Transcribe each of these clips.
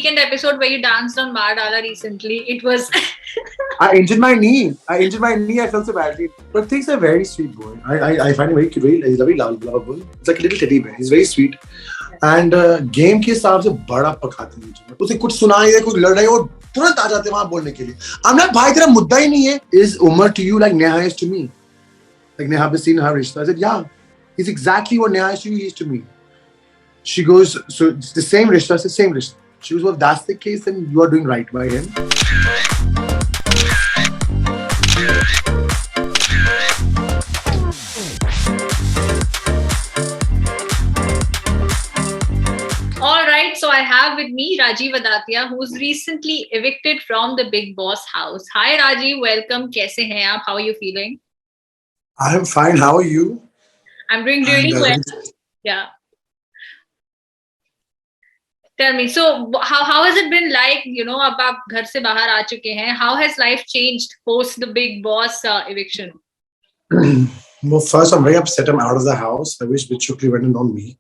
weekend episode where you danced on Mar Dala recently, it was. I injured my knee. I felt so badly. But things are very sweet boy. I find him very cute. He's very lovable. It's like a little teddy bear. He's very sweet. And game के हिसाब से बड़ा पकाते हैं मुझे. उसे कुछ सुनाई है, कुछ लड़ाई और तुरंत आ जाते हैं वहाँ बोलने के लिए. I'm like, भाई तेरा मुद्दा ही नहीं है. Is Umar to you like Neha is to me? Like Neha has seen her Rishta. I said, yeah. He's exactly what Neha is to you, he is to me. She goes, so it's the same Rishta. I said, same Rishta. She goes, well, if that's the case, then you are doing right by him. All right, so I have with me Rajiv Adatia, who's recently evicted from the Bigg Boss house. Hi Rajiv, welcome. कैसे हैं आप? How are you feeling? I'm fine. How are you? I'm doing really well. Yeah. Tell me, so how has it been like, you know, अब आप घर से बाहर आ चुके हैं. How has life changed post the Bigg Boss eviction? Well, first, I'm very upset I'm out of the house. I wish Bichukale went in on me.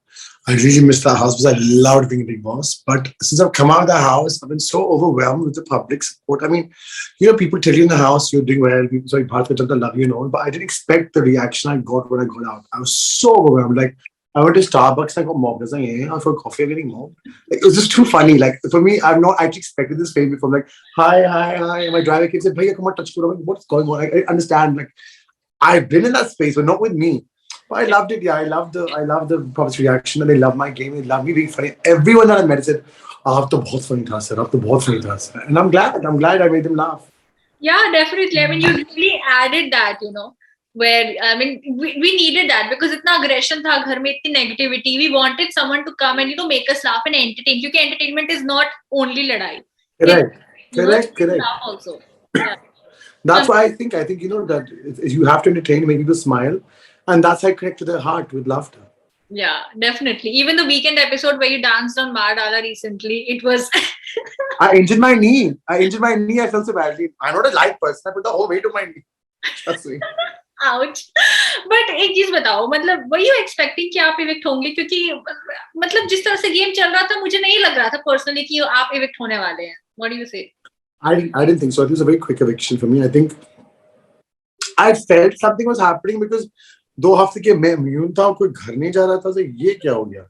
I really miss the house because I loved being a Bigg Boss. But since I've come out of the house, I've been so overwhelmed with the public support. I mean, you know, people tell you in the house you're doing well. People say, Bharat Chanda, love you and all. But I didn't expect the reaction I got when I got out. I was so overwhelmed. Like, I went to Starbucks, I got mobbed. I was like, for coffee, I'm getting mobbed. Like, it was just too funny. Like, for me, I've not actually expected this fame before. I'm like, hi. And my driver keeps saying, Bhaiya, come on, touch me. I'm like, what's going on? I understand. Like, I've been in that space, but not with me. But I loved it. Yeah, I love the public's reaction, and they love my game. They love me being funny. Everyone that I met said, "Aap to bahut funny tha, sir. Aap to bahut funny tha, sir." And I'm glad I made them laugh. Yeah, definitely. I mean, you really added that, you know, where, I mean, we needed that because itna aggression tha ghar mein, itni negativity. We wanted someone to come and, you know, make us laugh and entertain. Because entertainment is not only ladai. Correct. Laugh also. Yeah. That's why I think you know that you have to entertain and make people smile, and that's how I connect to their heart with laughter. Yeah, definitely. Even the weekend episode where you danced on Mar Dala recently, it was. I injured my knee. I felt so badly. I'm not a light person. I put the whole weight of my knee. Trust me. Ouch. But एक चीज बताओ, मतलब were you expecting कि आप evict होंगे? क्योंकि मतलब जिस तरह से गेम चल रहा था, मुझे नहीं लग रहा था personally कि आप evict होने वाले हैं. What do you say? I didn't think so. It was a very quick eviction for me. I think I felt something was happening because 2 हफ्ते के मैं immune था और कोई घर नहीं जा रहा था. So ये क्या हो गया?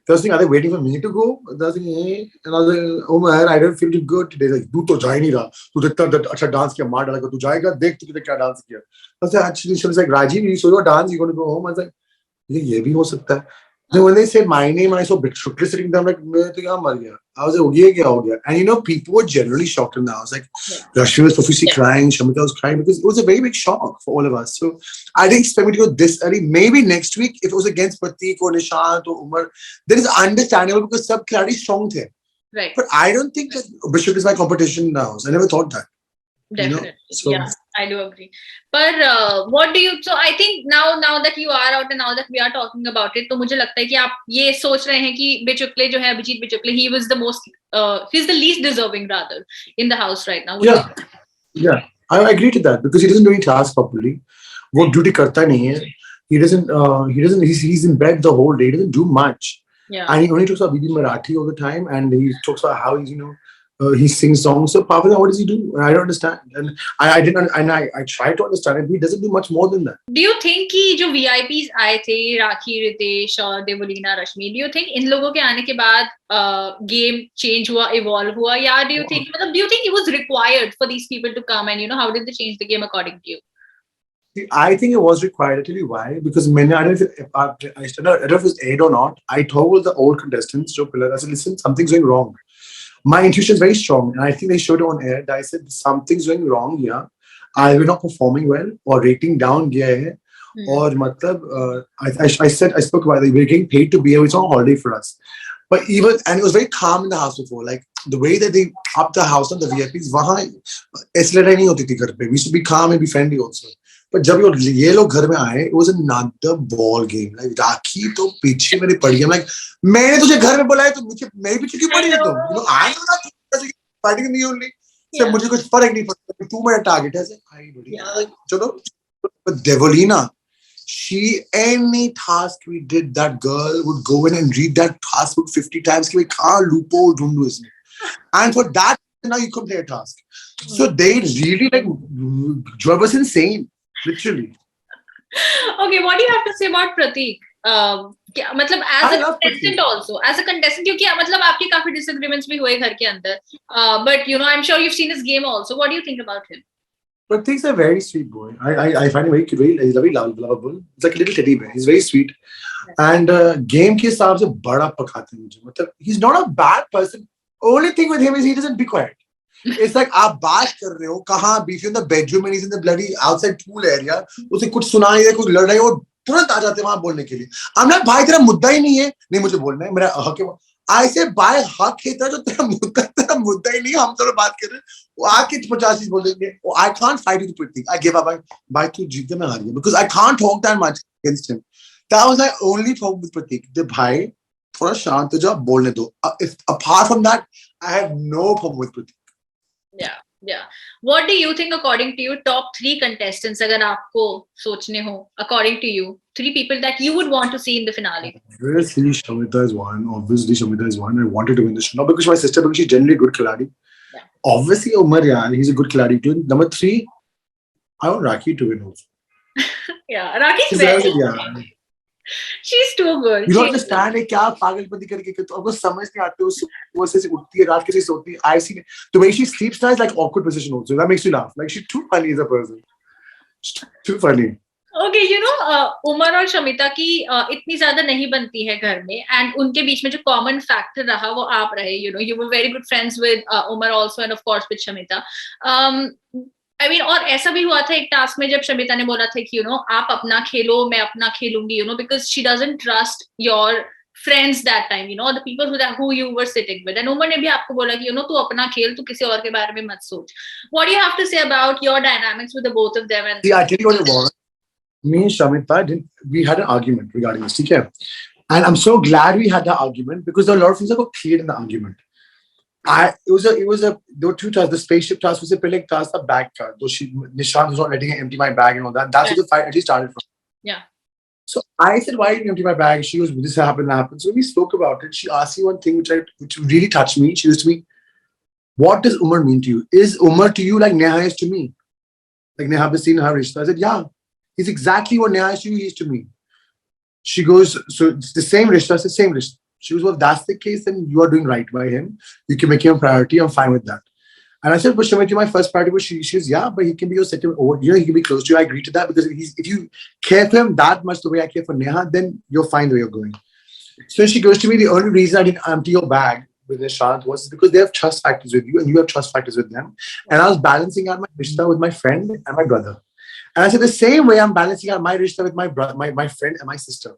The first thing, are they waiting for me to go? The other thing, and I was like, oh man, I don't feel too good today. Like, तू तो जा ही नहीं रहा. तू इतना अच्छा डांस किया, मार डाला को तू जाएगा. देख तूने क्या डांस किया. I was like, actually, she was like, Rajiv, you saw your dance. You're going to go home. I was like, ये भी हो सकता है. Then when they said my name, I saw Bichukale sitting there. I'm like, मैं तो यहाँ मर गया. I was like, ये क्या हो गया? And you know, people were generally shocked in the house. Like, Rashmi was profusely crying, Shamita was crying because it was a very big shock for all of us. So I didn't expect me to go this early. Maybe next week, if it was against Pratik or Nishant or Umar, then it's understandable because sab khiladi strong the. Right. But I don't think that Bishop is my competition in the house. I never thought that. Definitely. You know? So, yeah, I do agree. But what do you, so I think now that you are out and now that we are talking about it, तो मुझे लगता है कि आप ये सोच रहे हैं कि Bichukale जो है, Abhijit Bichukale, he was the most, he's the least deserving rather in the house right now. Yeah, I agree to that because he doesn't do any task properly. वो duty करता नहीं है. He's in bed the whole day. He doesn't do much. Yeah. And he only talks about BB Marathi all the time, and he talks about how he's, you know, he sings songs. So, Pavana, what does he do? I don't understand. And I didn't, and I try to understand it. He doesn't do much more than that. Do you think कि जो VIPs आए थे, राखी, रितेश और देवलीना, रश्मि, do you think इन लोगों के आने के बाद game change हुआ, evolve हुआ, या do you think it was required for these people to come, and you know, how did they change the game according to you? I think it was required. I'll tell you why. Because I don't know if it was aired or not. I told the old contestants, I said, listen, something's going wrong. My intuition is very strong, and I think they showed it on air. I said, something's going wrong here. Either we're not performing well, or rating down gaya hai, or matlab, I spoke about it. We're getting paid to be here. It's not a holiday for us. But and it was very calm in the house before. Like, the way that they up the house on the VIPs, we used to be calm and be friendly also. But जब ये लोग घर में आए, it was another ball game. Like, राखी तो पीछे मेरे पड़ गई. I'm like, मैंने तुझे घर में बुलाया तो मुझे मेरे पीछे क्यों पड़ी है तुम? You know, I know that fighting with me only. So मुझे कुछ फर्क नहीं पड़ता. तू मेरा target है. आई बढ़िया. चलो. But Devolina, any task we did, that girl would go in and read that task book 50 times कि भाई कहाँ loophole ढूंढूं इसमें. And for that, now you complete a task. So they really like, Joy was insane, literally. Okay, what do you have to say about Pratik? मतलब as I a love contestant Pratik. also, as a contestant, क्योंकि मतलब आपके काफी disagreements भी हुए घर के अंदर, but you know, I'm sure you've seen his game also. What do you think about him? Pratik's a very sweet boy. I find him very cute. He's very lovable. He's like a little teddy bear. He's very sweet. And game के हिसाब से बड़ा पकाते हैं मुझे. मतलब he's not a bad person. Only thing with him is he doesn't be quiet. It's like आप बात कर रहे हो कहाँ beef in the bedroom and he's in the bloody outside pool area. उसे कुछ सुनाई दे कुछ लड़ रही है वो तुरंत आ जाते हैं वहां बोलने के लिए. I'm like भाई तेरा मुद्दा ही नहीं है. नहीं मुझे बोलना है मेरा हक है. ऐसे बाय हक है जो तेरा मुद्दा ही नहीं है हम दोनों बात कर रहे हैं वो आके 50 चीज बोल देंगे. I can't fight with Pratik. I give up. भाई तू जीत गया मैं हार गया because I can't talk that much against him. That was my only problem with Pratik. The भाई थोड़ा शांत हो जाओ बोलने दो. Apart from that, I have no problem with Pratik. Yeah, yeah. What do you think, according to you, top 3 contestants, अगर आपको सोचने हो, according to you, 3 people that you would want to see in the finale? Obviously, Shamita is one. Obviously, Shamita is one. I wanted to win this show. Not because she's my sister, because she's generally a good khiladi. Yeah. Obviously, Umar, yeah, he's a good khiladi too. Number 3, I want Raki to win also. Yeah, Raki's She's very very, good. yeah. She's too good. You don't She's understand है क्या पागलपंती करके कि तो आपको समझ नहीं आते हो सुबह से उठती है रात कैसे सोती है I see the way she sleeps now is like awkward position also that makes you laugh like she's too funny as a person. She's too funny. Okay, you know, Umar और शमिता की इतनी ज्यादा नहीं बनती है घर में एंड उनके बीच में जो कॉमन फैक्टर रहा वो आप रहे. You know, you were very good friends with Umar also and of course with Shamita. I mean, और ऐसा भी हुआ था एक टास्क में जब शमिता ने बोला था कि you know आप अपना खेलो मैं अपना खेलूंगी, you know, because she doesn't trust your friends that time, you know, the people who you were sitting with. And Umar ने भी आपको बोला कि you know तू अपना खेल, तू किसी और के बारे में मत सोच. What do you have to say about your dynamics with the both of them? And See, I tell you what it was. Me and Shamita we had an argument regarding this, okay? And I'm so glad we had that argument because there are a lot of things that got cleared in the argument. There were 2 tasks. The spaceship task was a pillar task, the bag card. Though Nishant was not letting her empty my bag and all that. That's what the fight actually started from. Yeah. So I said, why didn't you empty my bag? She goes, this happened, that happened. So we spoke about it. She asked me one thing which really touched me. She goes to me, what does Umar mean to you? Is Umar to you like Neha is to me? Like Neha has seen her rishta. I said, yeah. He's exactly what Neha is to you, he is to me. She goes, so it's the same rishta. I said, same rishta. She goes, well, if that's the case, then you are doing right by him. You can make him a priority. I'm fine with that. And I said, but Shamita, my first priority was she goes, yeah, but he can be your second, or you know, he can be close to you. I agree to that because if you care for him that much the way I care for Neha, then you're fine the way you're going. So she goes to me, the only reason I didn't empty your bag with Nishant was because they have trust factors with you and you have trust factors with them. And I was balancing out my rishta with my friend and my brother. And I said, the same way I'm balancing out my rishta with my brother, my friend and my sister.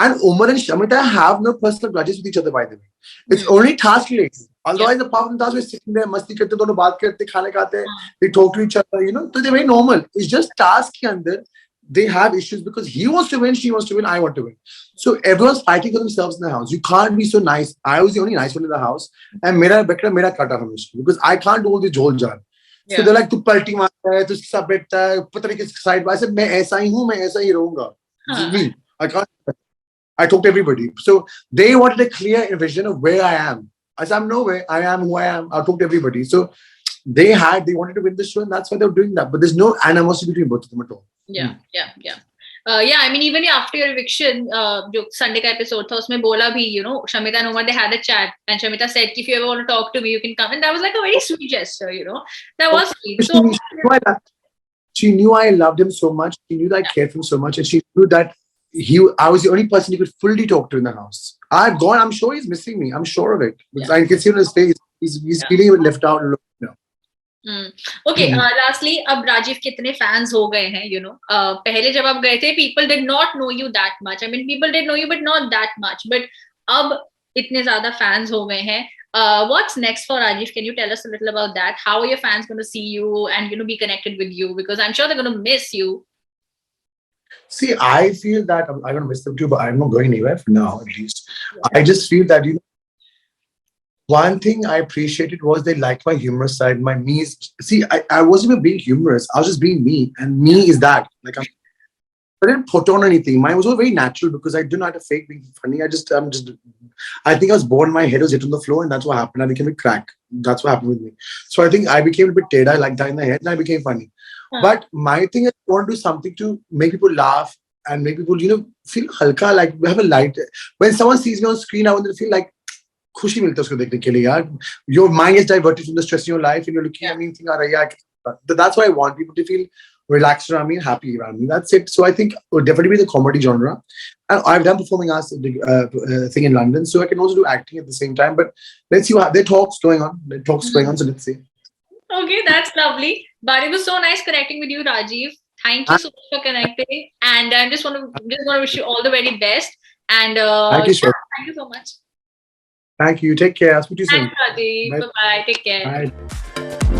And Umar and Shamita have no personal grudges with each other, by the way. It's only task related. Otherwise, the problem task we're sitting there, masti karte, dono baat karte, khane khate, they talk to each other, you know. So they're very normal. It's just task ke andar, they have issues because he wants to win, she wants to win, I want to win. So everyone's fighting for themselves in the house. You can't be so nice. I was the only nice one in the house. And mera bekra, mera kata hamisha. Because I can't do all this jhol jar. So they're like, tu palti maarta hai, tu sab beta hai, pata nahi kis side. I said, main aisa hi hu, main aisa hi rahunga. This is me. I can't. I talked to everybody. So they wanted a clear vision of where I am. I said, I'm nowhere. I am who I am. I talked to everybody. So they wanted to win the show and that's why they were doing that. But there's no animosity between both of them at all. Yeah. Yeah, I mean, even after your eviction, जो Sunday का episode था, उसमें बोला भी, you know, Shamita and Umar, they had a chat, and Shamita said, if you ever want to talk to me, you can come. And that was like a very sweet gesture, you know. That was sweet. So she knew I loved him so much. She knew that I cared for him so much, and she knew that I was the only person he could fully talk to in the house. I've gone. I'm sure he's missing me. I'm sure of it. Because I can see on his face, he's feeling left out. Okay, lastly, अब राजीव कितने fans हो गए हैं, you know? पहले जब आप गए थे, people did not know you that much. I mean, people did know you, but not that much. But अब इतने ज़्यादा fans हो गए हैं. What's next for Rajiv? Can you tell us a little about that? How are your fans going to see you and, you know, be connected with you? Because I'm sure they're going to miss you. See, I feel that I'm going to miss them too, but I'm not going anywhere for now, at least. I just feel that, you know, one thing I appreciated was they liked my humorous side. My me is, see, I wasn't even being humorous. I was just being me. And me is that. Like, I didn't put on anything. Mine was all very natural because I didn't know how to fake being funny. I think I was born, my head was hit on the floor and that's what happened. I became a crack. That's what happened with me. So I think I became a bit teda like that in the head, and I became funny. But my thing is, I want to do something to make people laugh and make people, feel halka, like we have a light. When someone sees me on screen, I want them to feel like खुशी मिलता है उसको देखने के लिए यार. Your mind is diverted from the stress in your life, and you're looking at me and thinking, that's why I want people to feel relaxed around me and happy around me. That's it. So I think it would definitely be the comedy genre. And I've done performing arts thing in London, so I can also do acting at the same time. But let's see what there are talks going on. So let's see. Okay, that's lovely. But it was so nice connecting with you, Rajiv. Thank you so much for connecting. And I just want to wish you all the very best. And Thank you, Shweta. thank you so much. Thank you. Take care. I'll speak to you soon. Thanks, Rajiv. Bye bye. Take care. Bye.